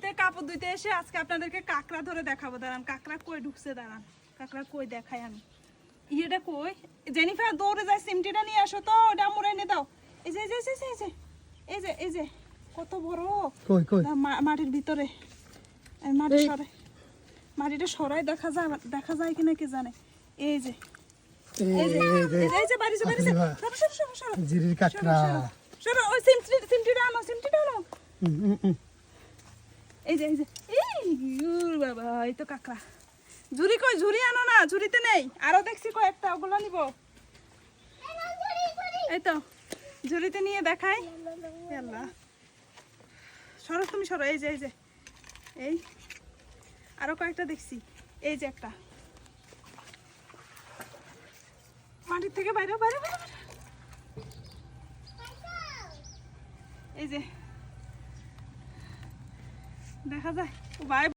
থেকে কাপড় ধুইতে এসে আজকে আপনাদেরকে কাঁকড়া ধরে দেখাবো। দাঁড়ান, কাঁকড়া কই ঢুকছে, দাঁড়ান কাঁকড়া কই দেখাই আমি। ইয়েটা কই? জেনিফার দৌড়ে যায়, সিমটিটা নিয়ে আসো তো, ওটা মুড়ে এনে দাও। এই যে এই যে এই যে এই যে এই যে কত বড় মাটির ভিতরে। মাটিটা সরাই দেখা যায় কিনা কে জানে। এই যে এই যে এই যে বাড়িছে জিরির কাকড়া। সরো ওই সিমটিটা আনো। এই যে বাবা, এই তো কাকড়া। ঝুরি কই? ঝুরি আনো না, ঝুরিতে নেই। আরো দেখছি কয়েকটা, ওগুলো নিব। এই তো ঝুরিতে নিয়ে দেখাই। আল্লাহ, সরো তুমি সরো। এই যে এই আরো কয়েকটা দেখছি। এই যে একটা মাটির থেকে বাইরে। এই যে দেখা যায় ভাই।